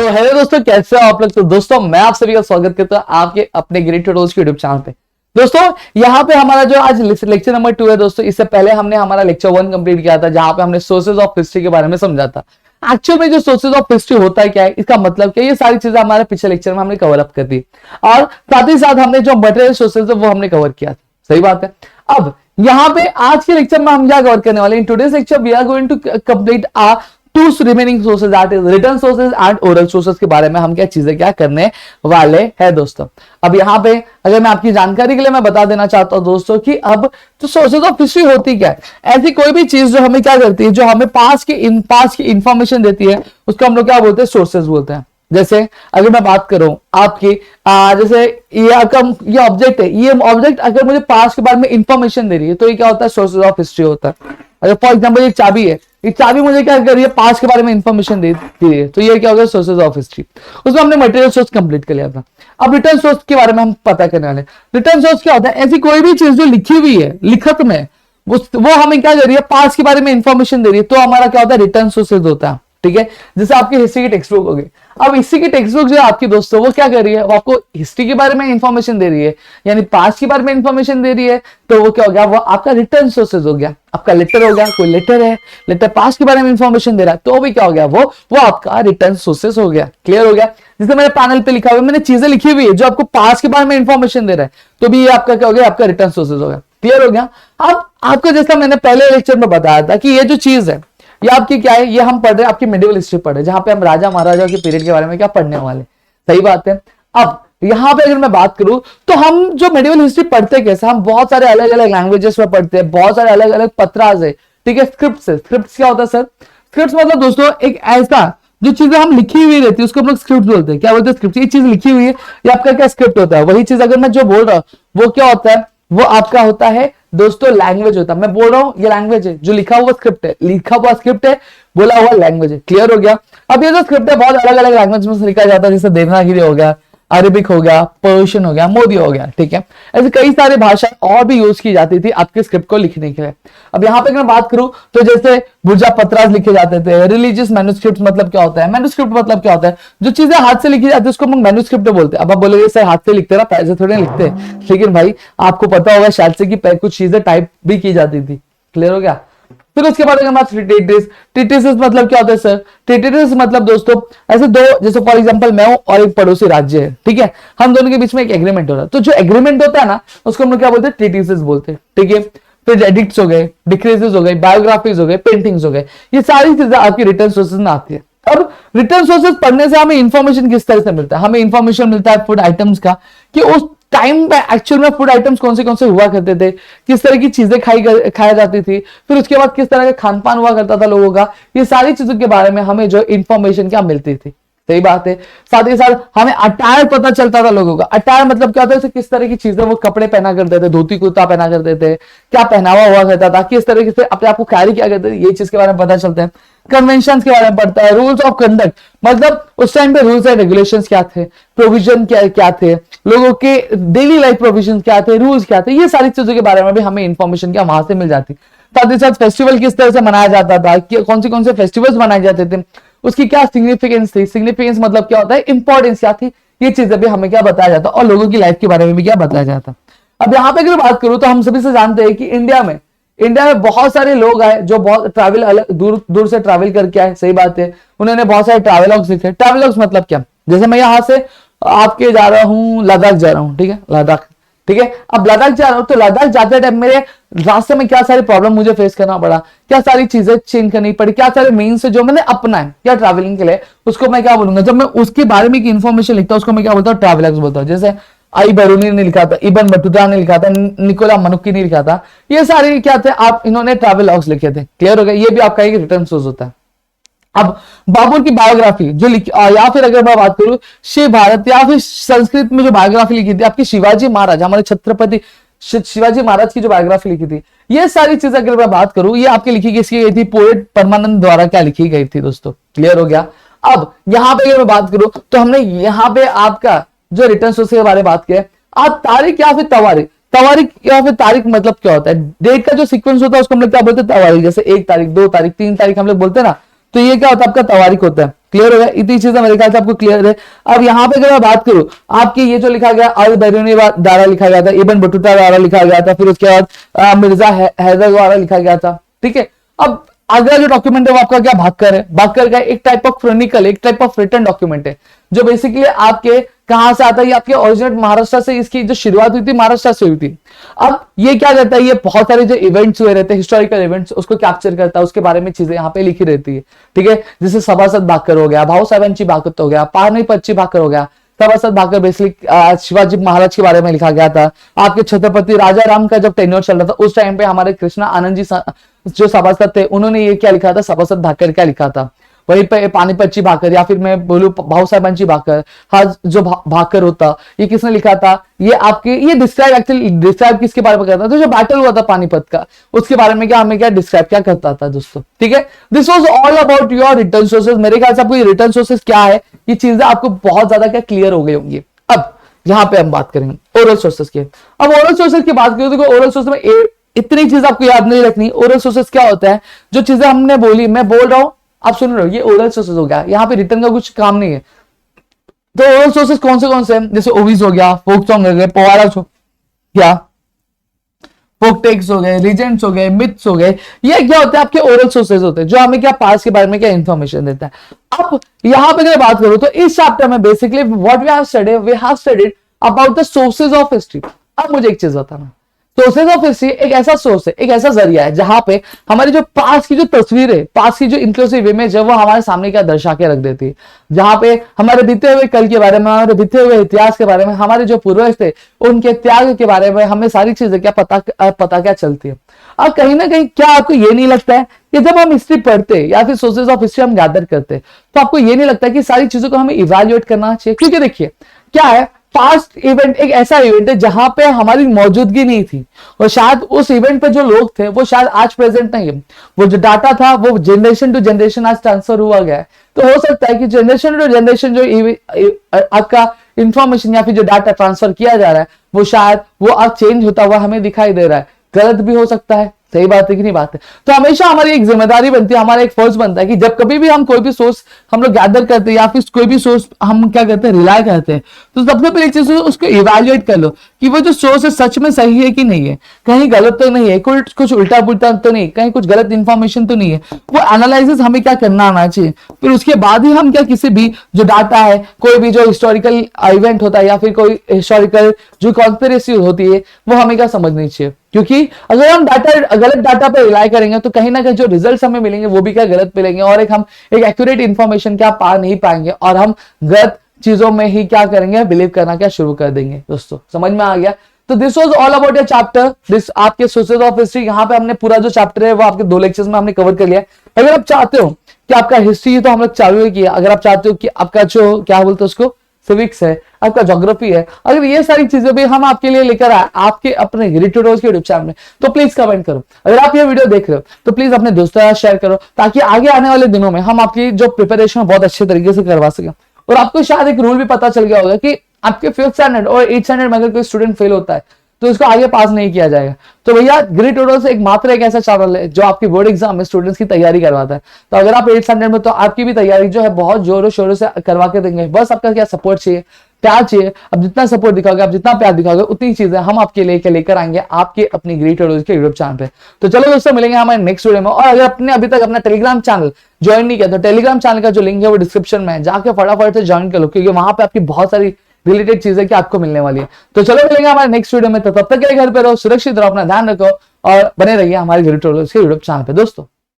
तो हेलो दोस्तों, कैसे हो आप लोग। तो दोस्तों मैं आप सभी का स्वागत करता हूं आपके अपने ग्रेट ट्यूटोरियल्स के यूट्यूब चैनल पे। दोस्तों यहाँ पे हमारा जो आज लेक्चर नंबर 2 है दोस्तों, इससे पहले हमने हमारा लेक्चर 1 कंप्लीट किया था जहां पे हमने सोर्सेज ऑफ हिस्ट्री के बारे में समझा था। एक्चुअल में जो सोर्सेज ऑफ हिस्ट्री होता है क्या है, इसका मतलब क्या है, ये सारी चीजें हमारे पिछले लेक्चर में हमने कवर अप कर दी और साथ ही साथ हमने जो मटेरियल सोर्सेज है वो हमने कवर किया था। सही बात है। अब यहाँ पे आज के लेक्चर में हम क्या कवर करने वाले हैं, in today's lecture we are going to complete two remaining sources, that is written sources and oral sources के बारे में हम क्या चीजें क्या करने वाले हैं दोस्तों। अब यहाँ पे अगर मैं आपकी जानकारी के लिए मैं बता देना चाहता हूं दोस्तों कि अब तो सोर्सेज ऑफ हिस्ट्री होती क्या है, ऐसी कोई भी चीज जो हमें क्या करती है, जो हमें पास की इंफॉर्मेशन देती है, उसको हम लोग क्या बोलते हैं, सोर्सेज बोलते हैं। जैसे अगर मैं बात करूं आपकी जैसे ये आपका ये ऑब्जेक्ट है, ये ऑब्जेक्ट अगर मुझे पास्ट के बारे में इंफॉर्मेशन दे रही है तो ये क्या होता है, सोर्सेज ऑफ हिस्ट्री होता है। अगर फॉर एग्जांपल ये चाबी है, ये चाबी मुझे क्या कर रही है, पास्ट के बारे में इंफॉर्मेशन दे रही है, तो ये क्या होगा, सोर्सेज ऑफ हिस्ट्री। उसमें हमने मटेरियल सोर्स कंप्लीट कर लिया था। अब रिटर्न सोर्स के बारे में हम पता करने वाले। रिटर्न सोर्स क्या होता है, ऐसी कोई भी चीज जो लिखी हुई है लिखत में, वो हमें क्या कर रही है, पास्ट के बारे में इंफॉर्मेशन दे रही है, तो हमारा क्या होता है, रिटर्न सोर्सेज होता है। ठीक है, जैसे आपकी हिस्ट्री की टेक्स्ट बुक होगी। अब हिस्ट्री की टेक्स्ट बुक जो है आपकी दोस्तों, वो क्या कर रही है, वो आपको हिस्ट्री के बारे में इंफॉर्मेशन दे रही है, यानी पास्ट के बारे में इंफॉर्मेशन दे रही है, तो वो क्या हो गया, वो आपका रिटर्न सोर्सेज हो गया। आपका लेटर हो गया, कोई लेटर है, लेटर पास्ट के बारे में इंफॉर्मेशन दे रहा है, तो भी क्या हो गया, वो आपका रिटर्न सोर्सेज हो गया। क्लियर हो गया। जैसे मेरे पैनल पे लिखा हुआ है, मैंने चीजें लिखी हुई है जो आपको पास्ट के बारे में इंफॉर्मेशन दे रहा है, तो भी ये आपका क्या हो गया, आपका रिटर्न सोर्सेज हो गया। क्लियर हो गया। अब आपको जैसा मैंने पहले लेक्चर में बताया था कि ये जो चीज है ये आपकी क्या है, ये हम पढ़ रहे हैं आपकी मिडिवल हिस्ट्री पढ़ रहे हैं, जहां पे हम राजा महाराजा के पीरियड के बारे में क्या पढ़ने वाले। सही बात है। अब यहां पे अगर मैं बात करूं तो हम जो मिडिवल हिस्ट्री पढ़ते कैसे, हम बहुत सारे अलग अलग लैंग्वेजेस में पढ़ते हैं, बहुत सारे अलग अलग पत्रास है। ठीक है, स्क्रिप्ट है। स्क्रिप्ट क्या होता है सर, स्क्रिप्ट मतलब दोस्तों एक ऐसा जो चीजें हम लिखी हुई रहती है उसको हम लोग स्क्रिप्ट बोलते हैं। क्या बोलते हैं, स्क्रिप्ट। ये चीज लिखी हुई है, ये आपका क्या स्क्रिप्ट होता है। वही चीज अगर मैं जो बोल रहा हूं वो क्या होता है, वो आपका होता है दोस्तों लैंग्वेज होता है। मैं बोल रहा हूं ये लैंग्वेज है, जो लिखा हुआ स्क्रिप्ट है, लिखा हुआ स्क्रिप्ट है, बोला हुआ लैंग्वेज है। क्लियर हो गया। अब ये जो स्क्रिप्ट है बहुत अलग अलग लैंग्वेज में लिखा जाता है, जैसे देवनागरी हो गया, अरेबिक हो गया, पर्शियन हो गया, मोदी हो गया। ठीक है, ऐसे कई सारे भाषा और भी यूज की जाती थी आपके स्क्रिप्ट को लिखने के लिए। अब यहाँ पे अगर मैं बात करूं तो जैसे भुजा पत्रास लिखे जाते थे। रिलीजियस मैन्युस्क्रिप्ट मतलब क्या होता है, मैन्युस्क्रिप्ट मतलब क्या होता है, जो चीजें हाथ से लिखी जाती है उसको हम मैन्युस्क्रिप्ट बोलते हैं। अब आप बोलोगे सर हाथ से लिखते ना, पैसे थोड़े लिखते हैं, लेकिन भाई आपको पता होगा शायद से कि कुछ चीजें टाइप भी की जाती थी। क्लियर हो गया। फिर उसके बाद अगर बात ट्रीटिस मतलब क्या होता है सर, ट्रीटिस मतलब दोस्तों ऐसे दो, जैसे फॉर एग्जांपल मैं हूं और एक पड़ोसी राज्य है। ठीक है, हम दोनों के बीच में एक एग्रीमेंट हो रहा है, तो जो एग्रीमेंट होता है ना उसको हम लोग क्या बोलते हैं, ट्रीटिस बोलते हैं। ठीक है, फिर एडिक्ट्स हो गए, डिक्रीजेस हो गए, बायोग्राफीज हो गए, पेंटिंग्स हो गए, ये सारी चीजें आपकी रिटर्न सोर्सेज में आती है। और रिटर्न सोर्सेज पढ़ने से हमें इंफॉर्मेशन किस तरह से मिलता है, हमें इंफॉर्मेशन मिलता है फूड आइटम्स का, कि उस टाइम में एक्चुअल में फूड आइटम्स कौन से हुआ करते थे, किस तरह की चीजें खाई जाती थी, फिर उसके बाद किस तरह का खान पान हुआ करता था लोगों का, ये सारी चीजों के बारे में हमें जो इंफॉर्मेशन क्या मिलती थी। सही बात है। साथ ही साथ हमें अटायर पता चलता था लोगों का। अटायर मतलब क्या होता है, किस तरह की चीजें वो कपड़े पहना करते थे, धोती कुर्ता पहना करते थे, क्या पहनावा हुआ करता था, किस तरीके से अपने आप को कैरी किया करते थे, ये चीज के बारे में पता चलता है। कन्वेंशन के बारे में पढ़ता है। रूल्स ऑफ कंडक्ट मतलब उस टाइम पे रूल्स एंड रेगुलेशंस क्या थे, प्रोविजन क्या थे, लोगों के डेली लाइफ प्रोविजन क्या थे, रूल्स क्या थे, ये सारी चीजों के बारे में भी हमें इंफॉर्मेशन क्या वहां से मिल जाती। साथ ही साथ फेस्टिवल किस तरह से मनाया जाता था, कौन से फेस्टिवल्स मनाए जाते थे, उसकी क्या सिग्निफिकेंस थी, सिग्निफिकेंस मतलब क्या होता है, इंपॉर्टेंस क्या थी, ये चीजें भी हमें क्या बताया जाता और लोगों की लाइफ के बारे में भी क्या बताया जाता। अब यहाँ पे अगर बात करूं तो हम सभी से जानते हैं कि इंडिया में बहुत सारे लोग आए जो बहुत ट्रैवल अलग दूर दूर से ट्रैवल करके आए। सही बात है। उन्होंने बहुत सारे ट्रैवलॉग्स लिखे। ट्रैवलॉग्स मतलब क्या, जैसे मैं यहाँ से आपके जा रहा हूँ लद्दाख जा रहा हूँ। ठीक है, लद्दाख। ठीक है, अब लद्दाख जा रहा हूं तो लद्दाख जाते टाइम मेरे रास्ते में क्या सारी प्रॉब्लम मुझे फेस करना पड़ा, क्या सारी चीजें चेंज करनी पड़ी, क्या सारे मीन्स जो मैंने अपनाए क्या ट्रैवलिंग के लिए, उसको मैं क्या बोलूंगा, जब मैं उसके बारे में इंफॉर्मेशन लिखता हूं उसको मैं क्या बोलता हूँ, ट्रैवलर्स बोलता हूँ। जैसे आई बरूनी ने लिखा था, इबन बटूता ने लिखा था, निकोला मनुक्की ने लिखा था, ये सारे क्या थे, आप इन्होंने ट्रैवलॉग्स लिखे थे। क्लियर हो गया। ये भी आपका एक रिटर्न सोर्स होता है। अब बाबर की बायोग्राफी जो लिखी, या फिर अगर मैं बात करूं शिव भारत, या फिर संस्कृत में जो बायोग्राफी लिखी थी आपकी शिवाजी महाराज, हमारे छत्रपति शिवाजी महाराज की जो बायोग्राफी लिखी थी, ये सारी चीजें अगर मैं बात करूं ये आपकी लिखी किसकी गई थी, पोएट परमानंद द्वारा क्या लिखी गई थी दोस्तों। क्लियर हो गया। अब यहां पे अगर मैं बात करूं तो हमने यहां पे आपका जो रिटर्न सोर्स के बारे में बात किया, आप तारीख या फिर तवारीख, तवारीख या फिर तारीख मतलब क्या होता है, डेट का जो सीक्वेंस होता है उसको हम लोग क्या बोलते हैं, तवारीख। जैसे 1 तारीख, 2 तारीख, 3 तारीख हम लोग बोलते हैं ना, तो ये क्या होता है आपका तवारीख होता है। क्लियर हो गया? इतनी चीजें मेरे ख्याल से आपको क्लियर है। अब यहाँ पे अगर मैं बात करूं, आपकी ये जो लिखा गया अल बैरूनी द्वारा लिखा गया था, इब्न बतूता द्वारा लिखा गया था, फिर उसके बाद मिर्जा हैदर द्वारा लिखा गया था, ठीक है। अब अगला जो डॉक्यूमेंट है वो आपका क्या भास्कर है। भास्कर का एक टाइप ऑफ क्रोनिकल, एक टाइप ऑफ रिटन डॉक्यूमेंट है, जो बेसिकली आपके कहां से आता है, ये आपके ओरिजिनल महाराष्ट्र से, इसकी जो शुरुआत हुई थी महाराष्ट्र से हुई थी। अब ये क्या करता है, ये बहुत सारे जो इवेंट्स हुए रहते हैं, हिस्टोरिकल इवेंट्स, उसको कैप्चर करता है, उसके बारे में चीजें यहाँ पे लिखी रहती है, ठीक है। जैसे सभासद भास्कर हो गया, भाऊसाहेबांची भाकत हो गया, पानिपतची भाकर हो गया। सभासद भाकर बेसिकली शिवाजी महाराज के बारे में लिखा गया था। आपके छत्रपति राजा राम का जब टेन्योर चल रहा था उस टाइम पे हमारे कृष्णा आनंद जी जो सभासद थे, उन्होंने ये क्या लिखा था, सभासद भाकर क्या लिखा था। वहीं पे पानीपतची भाकर, या फिर मैं बोलूं भाऊसाहेबांची भाकर, हाँ जो भाकर होता, ये किसने लिखा था, ये आपके ये डिस्क्राइब एक्चुअली डिस्क्राइब किसके बारे में करता था, तो जो बैटल हुआ था पानीपत का, उसके बारे में क्या हमें क्या डिस्क्राइब क्या करता था दोस्तों, ठीक है। This was all about your return sources. मेरे ख्याल से आपको ये रिटर्न सोर्सेज क्या है, ये चीजें आपको बहुत ज्यादा क्या क्लियर हो गई होंगी। अब यहाँ पे हम बात करेंगे ओरल सोर्सेज की। अब ओरल सोर्सेज की बात करें तो ओरल सोर्सेज में इतनी चीज आपको याद नहीं रखनी। ओरल सोर्सेज क्या होता है, जो चीजें हमने बोली, मैं बोल रहा हूं आप सुन रहे हो, ये ओरल सोर्सेज हो गया, यहाँ पे रिटर्न का कुछ काम नहीं है। तो ओरल सोर्सेज कौन से हैं, जैसे ओवीज हो गया, फोक सॉन्ग हो गए, पोवाड़ा हो गया, फोक टेक्स्ट हो गए, लीजेंड्स हो गए, मिथ्स हो गए, ये क्या होते हैं आपके ओरल सोर्सेज होते हैं, जो हमें क्या पास्ट के बारे में क्या इंफॉर्मेशन देता है। अब यहाँ पे अगर बात करूं तो इस चैप्टर में basically what we have studied about the sources of history. अब मुझे एक चीज बताना, सोर्सेज ऑफ हिस्ट्री एक ऐसा सोर्स है, एक ऐसा जरिया है जहां पे हमारी जो पास्ट की जो तस्वीर है, पास्ट की जो इंक्लूसिव इमेज है, वो हमारे सामने क्या दर्शा के रख देती है। जहां पे हमारे बीते हुए कल के बारे में, हमारे बीते हुए इतिहास के बारे में, हमारे जो पूर्वज थे उनके त्याग के बारे में हमें सारी चीजें क्या पता क्या चलती है। और कहीं ना कहीं क्या आपको ये नहीं लगता है कि जब हम हिस्ट्री पढ़ते या फिर सोर्सेज ऑफ हिस्ट्री हम गैदर करते, तो आपको ये नहीं लगता है कि सारी चीजों को हमें इवेल्युएट करना चाहिए? क्योंकि देखिए क्या है, पास्ट इवेंट एक ऐसा इवेंट है जहां पे हमारी मौजूदगी नहीं थी, और शायद उस इवेंट पे जो लोग थे वो शायद आज प्रेजेंट नहीं है। वो जो डाटा था वो जनरेशन टू जनरेशन आज ट्रांसफर हुआ गया है। तो हो सकता है कि जनरेशन टू जनरेशन जो आपका इंफॉर्मेशन या फिर जो डाटा ट्रांसफर किया जा रहा है, वो शायद वो अब चेंज होता हुआ हमें दिखाई दे रहा है। गलत भी हो सकता है, सही बात है कि नहीं बात है। तो हमेशा हमारी एक जिम्मेदारी बनती है, हमारा एक फर्ज बनता है कि जब कभी भी हम कोई भी सोर्स हम लोग गैदर करते हैं या फिर कोई भी सोर्स हम क्या करते हैं, रिलाय करते हैं, तो सबसे पहली चीज उसको इवेल्युएट कर लो कि वो जो सोर्स है सच में सही है कि नहीं है, कहीं गलत तो नहीं है, कुछ उल्टा पुल्टा तो नहीं, कहीं कुछ गलत इंफॉर्मेशन तो नहीं है। वो एनालिसिस हमें क्या करना आना चाहिए। फिर उसके बाद ही हम क्या किसी भी जो डाटा है, कोई भी जो हिस्टोरिकल इवेंट होता है या फिर कोई हिस्टोरिकल जो कॉन्स्पिरेसी होती है, वो हमें क्या समझनी चाहिए। क्योंकि अगर हम गलत डाटा पे रिलाई करेंगे तो कहीं ना कहीं जो रिजल्ट्स हमें मिलेंगे वो भी क्या गलत मिलेंगे, और हम एक एक्यूरेट इंफॉर्मेशन क्या पा नहीं पाएंगे, और हम गलत चीजों में ही क्या करेंगे, बिलीव करना क्या शुरू कर देंगे। दोस्तों समझ में आ गया? तो this was all about your chapter, this आपके सोर्सेज ऑफ हिस्ट्री। यहाँ पे हमने पूरा जो चैप्टर है वो आपके 2 लेक्चर्स में हमने कवर कर लिया। अगर आप चाहते हो कि आपका हिस्ट्री तो हम लोग चालू ही किया, अगर आप चाहते हो कि आपका जो क्या बोलते हैं उसको सिविक्स है, आपका ज्योग्राफी है, अगर ये सारी चीजें भी हम आपके लिए लेकर आए आपके अपने ग्रेटरोज के यूट्यूब चैनल में, तो प्लीज कमेंट करो। अगर आप ये वीडियो देख रहे हो तो प्लीज अपने दोस्तों के साथ शेयर करो, ताकि आगे आने वाले दिनों में हम आपकी जो प्रिपरेशन बहुत अच्छे तरीके से करवा सके। और आपको शायद एक रूल भी पता चल गया होगा कि आपके 5th स्टैंडर्ड और 8th स्टैंडर्ड में अगर कोई स्टूडेंट फेल होता है तो इसको आगे पास नहीं किया जाएगा। तो भैया ग्रेट ट्यूटोरियल से एक ऐसा चैनल है जो आपकी बोर्ड एग्जाम में स्टूडेंट्स की तैयारी करवाता है। तो अगर आप 8th स्टैंडर्ड में, तो आपकी भी तैयारी जो है बहुत जोरों शोरों से करवा के देंगे। बस आपका क्या सपोर्ट चाहिए, प्यार चाहिए। अब जितना सपोर्ट दिखाओगे, आप जितना प्यार दिखाओगे, उतनी चीजें हम आपके लेकर आएंगे आपके अपनी ग्रेट ट्यूटोरियल के यूट्यूब चैनल पे। तो चलो दोस्तों मिलेंगे हमारे नेक्स्ट वीडियो में। और अगर आपने अभी तक अपना टेलीग्राम चैनल ज्वाइन नहीं किया तो टेलीग्राम चैनल का जो लिंक है वो डिस्क्रिप्शन में है, जाके फटाफट से ज्वाइन कर लो, क्योंकि वहां पे आपकी बहुत सारी रिलेटेड चीजें क्या आपको मिलने वाली है। तो चलो मिलेंगे हमारे नेक्स्ट वीडियो में। तो तब तक के लिए घर पे रहो, सुरक्षित रहो, अपना ध्यान रखो और बने रहिए हमारे ग्रेट ट्यूटोरियल्स के यूट्यूब चैनल पे दोस्तों।